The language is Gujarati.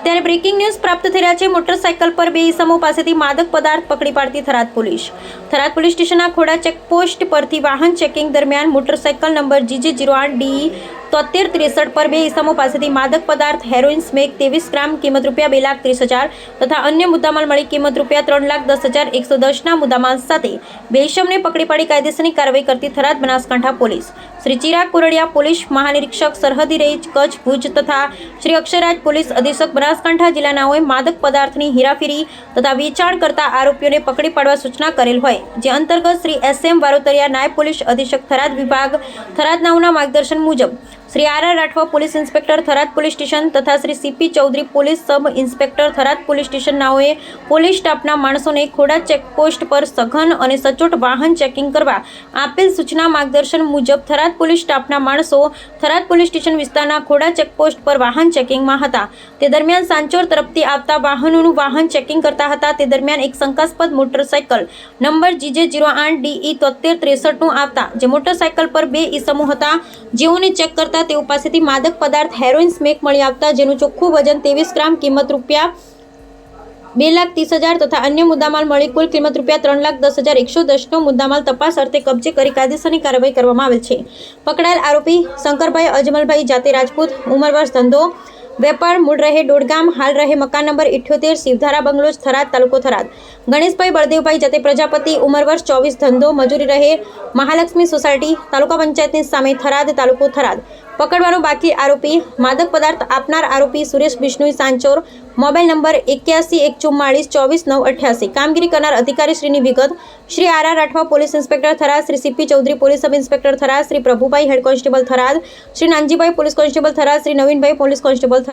અત્યારે બ્રેકિંગ ન્યૂઝ પ્રાપ્ત થઈ રહ્યા છે। મોટરસાયકલ પર બે ઈસમો પાસેથી માદક પદાર્થ પકડી પાડતી થરાદ પોલીસ સ્ટેશનના ખોડા ચેકપોસ્ટ પરથી વાહન ચેકિંગ દરમિયાન મોટરસાયકલ નંબર GJ08D 7363 પર બે ઈસમો પાસેથી માદક પદાર્થ હેરોઇન સ્મેક 23 ગ્રામ કિંમત ₹2,30,000 તથા અન્ય મુદ્દામાલ મળી કિંમત ₹3,10,110 મુદ્દામાલ સાથે બે ઈસમને પકડી પાડી કાયદેસરની કાર્યવાહી કરતી થરાદ બનાસકાંઠા પોલીસ શ્રી ચિરાગ કુરડિયા પોલીસ મહાનિરીક્ષક સરહદી રેન્જ કચ્છ ભુજ તથા શ્રી અક્ષયરાજ પોલીસ અધિક્ષક બનાસકાંઠા જિલ્લાનાઓએ માદક પદાર્થની હેરાફેરી તથા વેચાણ કરતા આરોપીઓને પકડી પાડવા સૂચના કરેલ હોય, જે અંતર્ગત શ્રી SM વારોતરિયા નાયબ પોલીસ અધિક્ષક થરાદ વિભાગ થરાદ નાઓના માર્ગદર્શન મુજબ Shri RR Rathwa police inspector Tharad police station તથા Shri CP Chaudhary police sub inspector Tharad police station નાઓએ પોલીસ સ્ટાફના માણસોને ખોડા ચેકપોસ્ટ પર સઘન અને સચોટ વાહન ચેકિંગ કરવા આપેલ સૂચના માર્ગદર્શન મુજબ થરાદ પોલીસ સ્ટાફના માણસો થરાદ પોલીસ સ્ટેશન વિસ્તારના ખોડા ચેકપોસ્ટ પર વાહન ચેકિંગમાં હતા। તે દરમિયાન સાંચોર તરફથી આવતા વાહનોનું વાહન ચેકિંગ કરતા હતા। તે દરમિયાન એક શંકાસ્પદ મોટરસાયકલ નંબર GJ08DE 7363 આવતા જે મોટરસાયકલ પર બે ઈસમો હતા, જેઓને ચેક કરતા તેઓ પાસેથી માદક પદાર્થ હેરોઇન સ્મેક મળી આવતા જેનું ચોખ્ખું વજન 23 ગ્રામ કિંમત ₹2,30,000 તથા અન્ય મુદ્દામાલ મળી કુલ કિંમત ₹3,10,110 મુદ્દામાલ તપાસ અર્થે કબજે કરી કાયદેસરની કાર્યવાહી કરવામાં આવેલ છે। પકડાયેલ આરોપી શંકરભાઈ અજમલભાઈ જાતે રાજપૂત, ઉંમર વર્ષ ધંધો વેપાર, મૂળ રહે ડોડગામ, હાલ રહે મકાન નંબર 78 શિવધારા બંગલોજ થરાદ તાલુકો થરાદ। ગણેશભાઈ બળદેવભાઈ જાતે પ્રજાપતિ, ઉંમર વર્ષ 24 ધંધો મજૂરી રહે મહાલક્ષ્મી સોસાયટી તાલુકા પંચાયતની સામે થરાદ તાલુકો થરાદ। પકડવાનો બાકી આરોપી માદક પદાર્થ આપનાર આરોપી સુરેશ બિશ્નોઈ સાંચોર, મોબાઈલ નંબર 8114242988। કામગીરી કરનાર અધિકારી શ્રીની વિગત Shri RR Rathwa police inspector Tharad, Shri CP Chaudhary police sub inspector Tharad, Shri Prabhubhai head constable Tharad, Shri Nanjibhai police constable Tharad, Shri Navinbhai police constable